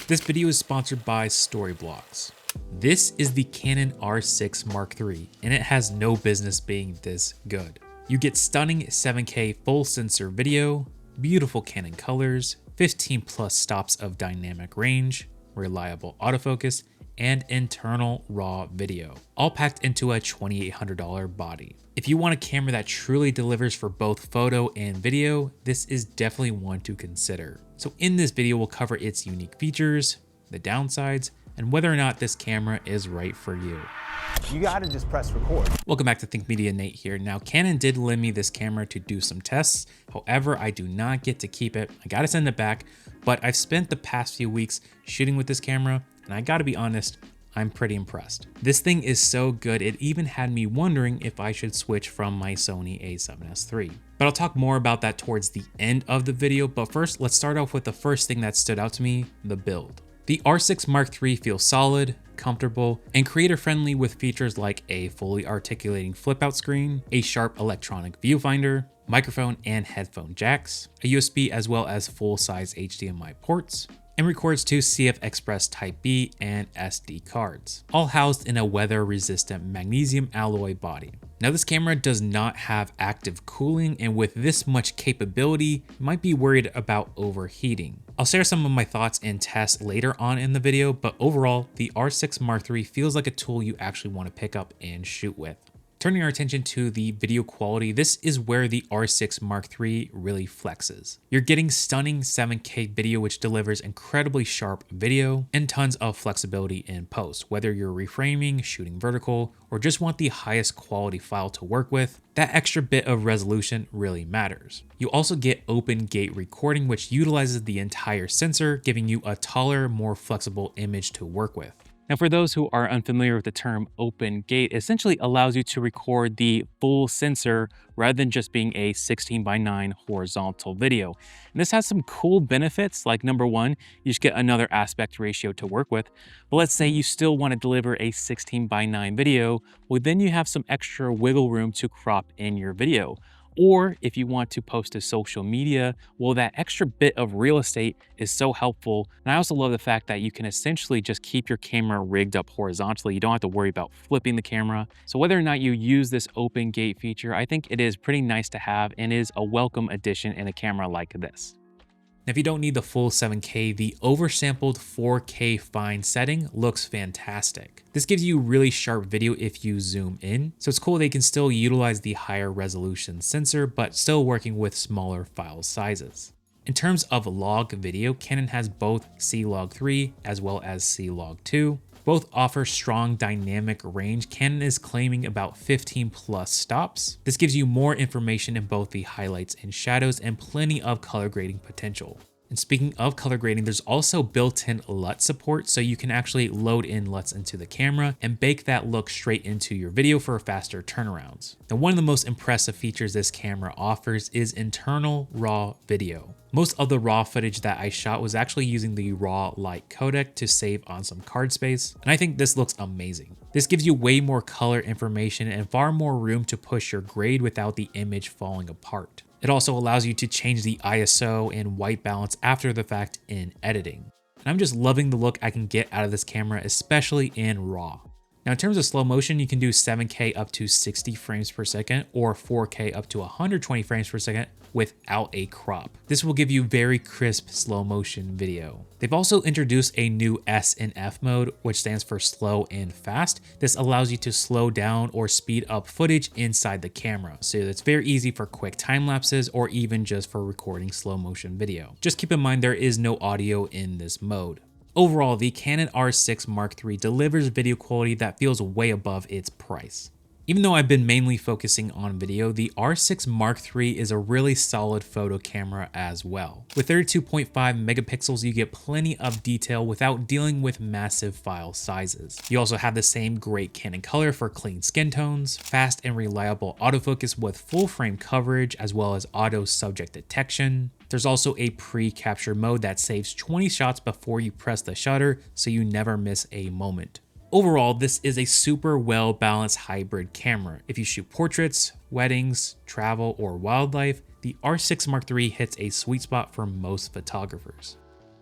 This video is sponsored by Storyblocks. This is the Canon R6 Mark III, and it has no business being this good. You get stunning 7K full sensor video, beautiful Canon colors, 15 plus stops of dynamic range, reliable autofocus, and internal raw video, all packed into a $2,800 body. If you want a camera that truly delivers for both photo and video, this is definitely one to consider. So in this video, we'll cover its unique features, the downsides, and whether or not this camera is right for you. You gotta just press record. Welcome back to Think Media Nate here. Now, Canon did lend me this camera to do some tests. However, I do not get to keep it. I gotta send it back, but I've spent the past few weeks shooting with this camera, and I gotta be honest, I'm pretty impressed. This thing is so good, it even had me wondering if I should switch from my Sony a7S III. But I'll talk more about that towards the end of the video, but first, let's start off with the first thing that stood out to me, the build. The R6 Mark III feels solid, comfortable, and creator-friendly with features like a fully articulating flip-out screen, a sharp electronic viewfinder, microphone and headphone jacks, a USB as well as full-size HDMI ports, and records to CF Express Type B and SD cards, all housed in a weather-resistant magnesium alloy body. Now, this camera does not have active cooling, and with this much capability, you might be worried about overheating. I'll share some of my thoughts and tests later on in the video, but overall, the R6 Mark III feels like a tool you actually want to pick up and shoot with. Turning our attention to the video quality, this is where the R6 Mark III really flexes. You're getting stunning 7K video, which delivers incredibly sharp video and tons of flexibility in post. Whether you're reframing, shooting vertical, or just want the highest quality file to work with, that extra bit of resolution really matters. You also get open gate recording, which utilizes the entire sensor, giving you a taller, more flexible image to work with. Now, for those who are unfamiliar with the term open gate, essentially allows you to record the full sensor rather than just being a 16:9 horizontal video. And this has some cool benefits, like number one, you just get another aspect ratio to work with. But let's say you still want to deliver a 16:9 video, well, then you have some extra wiggle room to crop in your video. Or if you want to post to social media, well, that extra bit of real estate is so helpful. And I also love the fact that you can essentially just keep your camera rigged up horizontally. You don't have to worry about flipping the camera. So whether or not you use this open gate feature, I think it is pretty nice to have and is a welcome addition in a camera like this. Now, if you don't need the full 7K, the oversampled 4K fine setting looks fantastic. This gives you really sharp video if you zoom in, so it's cool they can still utilize the higher resolution sensor, but still working with smaller file sizes. In terms of log video, Canon has both C-Log 3 as well as C-Log 2. Both offer strong dynamic range. Canon is claiming about 15 plus stops. This gives you more information in both the highlights and shadows and plenty of color grading potential. And speaking of color grading, there's also built-in LUT support, so you can actually load in LUTs into the camera and bake that look straight into your video for faster turnarounds. Now, one of the most impressive features this camera offers is internal raw video. Most of the raw footage that I shot was actually using the raw light codec to save on some card space, and I think this looks amazing. This gives you way more color information and far more room to push your grade without the image falling apart. It also allows you to change the ISO and white balance after the fact in editing. And I'm just loving the look I can get out of this camera, especially in RAW. Now, in terms of slow motion, you can do 7K up to 60 frames per second or 4K up to 120 frames per second without a crop. This will give you very crisp slow motion video. They've also introduced a new S and F mode, which stands for slow and fast. This allows you to slow down or speed up footage inside the camera. So it's very easy for quick time lapses or even just for recording slow motion video. Just keep in mind there is no audio in this mode. Overall, the Canon R6 Mark III delivers video quality that feels way above its price. Even though I've been mainly focusing on video, the R6 Mark III is a really solid photo camera as well. With 32.5 megapixels, you get plenty of detail without dealing with massive file sizes. You also have the same great Canon color for clean skin tones, fast and reliable autofocus with full frame coverage, as well as auto subject detection. There's also a pre-capture mode that saves 20 shots before you press the shutter, so you never miss a moment. Overall, this is a super well-balanced hybrid camera. If you shoot portraits, weddings, travel, or wildlife, the R6 Mark III hits a sweet spot for most photographers.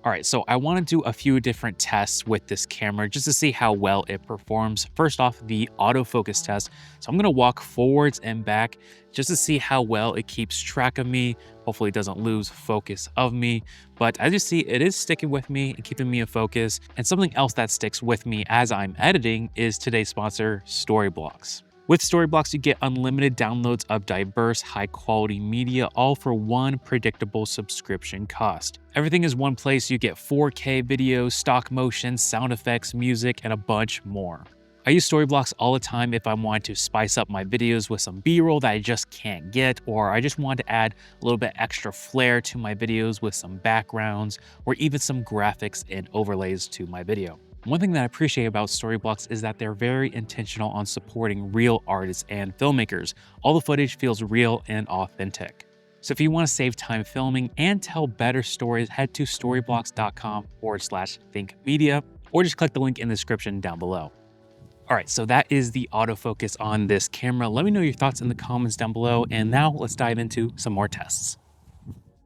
All right, so I want to do a few different tests with this camera just to see how well it performs. First off, the autofocus test. So I'm gonna walk forwards and back just to see how well it keeps track of me. Hopefully it doesn't lose focus of me. But as you see, it is sticking with me and keeping me in focus. And something else that sticks with me as I'm editing is today's sponsor, Storyblocks. With Storyblocks, you get unlimited downloads of diverse, high-quality media, all for one predictable subscription cost. Everything is one place. You get 4K videos, stock motion, sound effects, music, and a bunch more. I use Storyblocks all the time if I want to spice up my videos with some B-roll that I just can't get, or I just want to add a little bit extra flair to my videos with some backgrounds, or even some graphics and overlays to my video. One thing that I appreciate about Storyblocks is that they're very intentional on supporting real artists and filmmakers. All the footage feels real and authentic. So if you want to save time filming and tell better stories, head to storyblocks.com/thinkmedia, or just click the link in the description down below. All right, so that is the autofocus on this camera. Let me know your thoughts in the comments down below. And now let's dive into some more tests.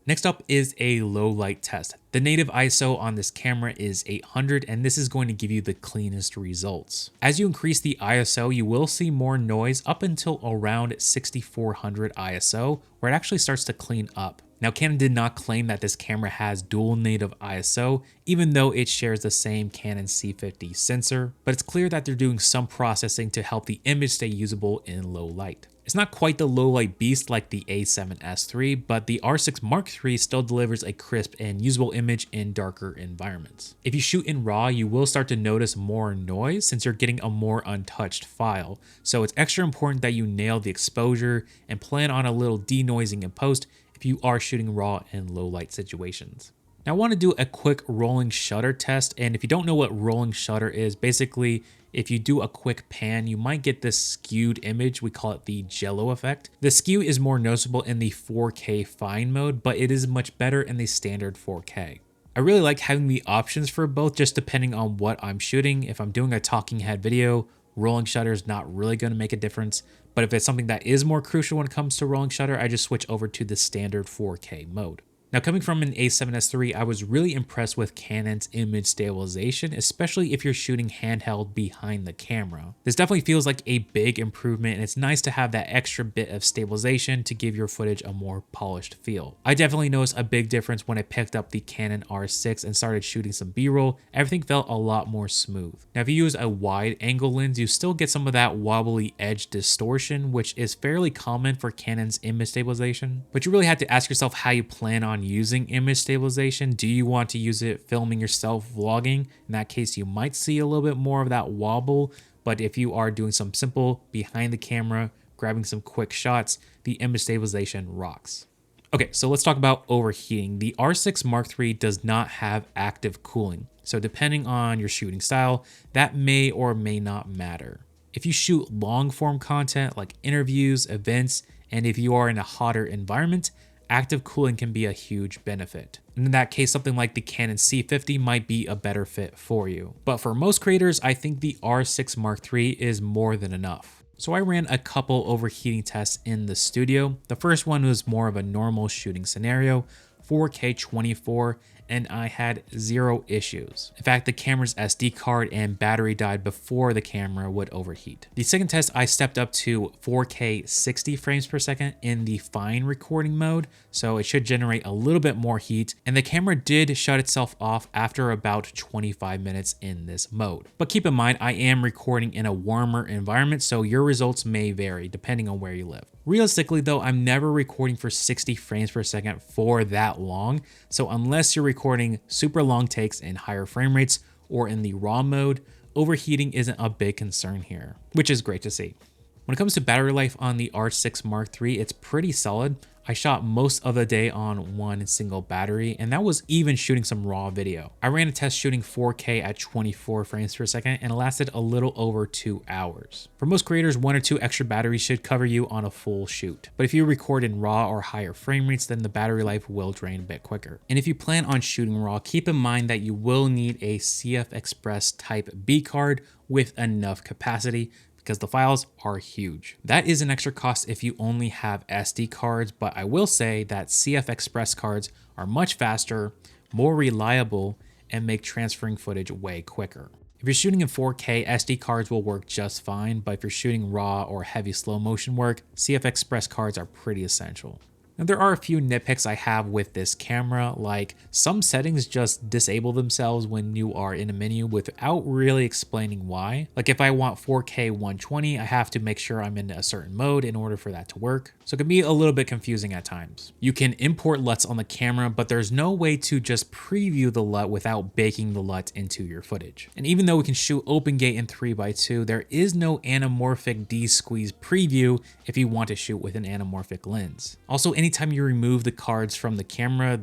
Next up is a low light test. The native ISO on this camera is 800, and this is going to give you the cleanest results. As you increase the ISO, you will see more noise up until around 6400 ISO, where it actually starts to clean up. Now, Canon did not claim that this camera has dual native ISO, even though it shares the same Canon C50 sensor, but it's clear that they're doing some processing to help the image stay usable in low light. It's not quite the low light beast like the A7S III, but the R6 Mark III still delivers a crisp and usable image in darker environments. If you shoot in RAW, you will start to notice more noise since you're getting a more untouched file. So it's extra important that you nail the exposure and plan on a little denoising in post if you are shooting RAW in low light situations. Now I want to do a quick rolling shutter test, and if you don't know what rolling shutter is, basically if you do a quick pan, you might get this skewed image. We call it the jello effect. The skew is more noticeable in the 4K fine mode, but it is much better in the standard 4K. I really like having the options for both, just depending on what I'm shooting. If I'm doing a talking head video, rolling shutter is not really going to make a difference. But if it's something that is more crucial when it comes to rolling shutter, I just switch over to the standard 4K mode. Now, coming from an A7S III, I was really impressed with Canon's image stabilization, especially if you're shooting handheld behind the camera. This definitely feels like a big improvement, and it's nice to have that extra bit of stabilization to give your footage a more polished feel. I definitely noticed a big difference when I picked up the Canon R6 and started shooting some B-roll. Everything felt a lot more smooth. Now, if you use a wide angle lens, you still get some of that wobbly edge distortion, which is fairly common for Canon's image stabilization. But you really have to ask yourself how you plan on using image stabilization. Do you want to use it filming yourself, vlogging? In that case, you might see a little bit more of that wobble, but if you are doing some simple behind the camera, grabbing some quick shots, the image stabilization rocks. Okay, so let's talk about overheating. The R6 Mark III does not have active cooling, so depending on your shooting style, that may or may not matter. If you shoot long form content like interviews, events, and if you are in a hotter environment, active cooling can be a huge benefit. In that case, something like the Canon C50 might be a better fit for you. But for most creators, I think the R6 Mark III is more than enough. So I ran a couple overheating tests in the studio. The first one was more of a normal shooting scenario, 4K 24, and I had 0 issues. In fact, the camera's SD card and battery died before the camera would overheat. The second test, I stepped up to 4K 60 frames per second in the fine recording mode, so it should generate a little bit more heat, and the camera did shut itself off after about 25 minutes in this mode. But keep in mind, I am recording in a warmer environment, so your results may vary depending on where you live. Realistically though, I'm never recording for 60 frames per second for that long, so unless you're recording super long takes in higher frame rates or in the RAW mode, overheating isn't a big concern here, which is great to see. When it comes to battery life on the R6 Mark III, it's pretty solid. I shot most of the day on one single battery, and that was even shooting some RAW video. I ran a test shooting 4K at 24 frames per second, and it lasted a little over 2 hours. For most creators, 1 or 2 extra batteries should cover you on a full shoot. But if you record in RAW or higher frame rates, then the battery life will drain a bit quicker. And if you plan on shooting RAW, keep in mind that you will need a CF Express Type B card with enough capacity, because the files are huge. That is an extra cost if you only have SD cards, but I will say that CF Express cards are much faster, more reliable, and make transferring footage way quicker. If you're shooting in 4K, SD cards will work just fine, but if you're shooting raw or heavy slow motion work, CF Express cards are pretty essential. Now, there are a few nitpicks I have with this camera, like some settings just disable themselves when you are in a menu without really explaining why. Like if I want 4K 120, I have to make sure I'm in a certain mode in order for that to work. So it can be a little bit confusing at times. You can import LUTs on the camera, but there's no way to just preview the LUT without baking the LUT into your footage. And even though we can shoot open gate in 3x2, there is no anamorphic D-squeeze preview if you want to shoot with an anamorphic lens. Also, anytime you remove the cards from the camera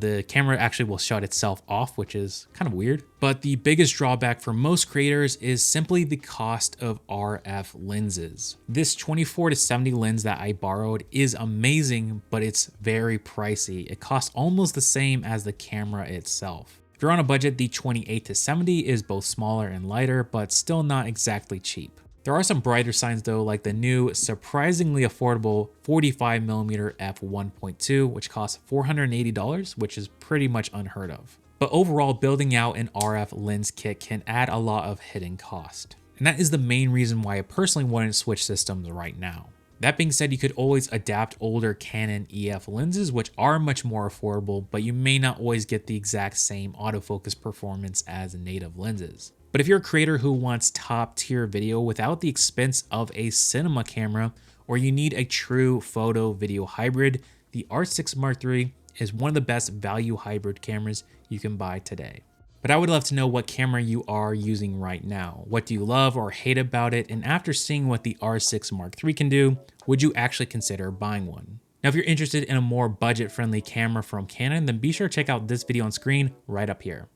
actually will shut itself off, which is kind of weird. But the biggest drawback for most creators is simply the cost of RF lenses. This 24-70 lens that I borrowed is amazing, but it's very pricey. It costs almost the same as the camera itself. If you're on a budget, the 28-70 is both smaller and lighter, but still not exactly cheap. There are some brighter signs though, like the new surprisingly affordable 45mm f1.2, which costs $480, which is pretty much unheard of. But overall, building out an RF lens kit can add a lot of hidden cost. And that is the main reason why I personally wouldn't switch systems right now. That being said, you could always adapt older Canon EF lenses, which are much more affordable, but you may not always get the exact same autofocus performance as native lenses. But if you're a creator who wants top tier video without the expense of a cinema camera, or you need a true photo video hybrid, the R6 Mark III is one of the best value hybrid cameras you can buy today. But I would love to know what camera you are using right now. What do you love or hate about it? And after seeing what the R6 Mark III can do, would you actually consider buying one? Now, if you're interested in a more budget-friendly camera from Canon, then be sure to check out this video on screen right up here.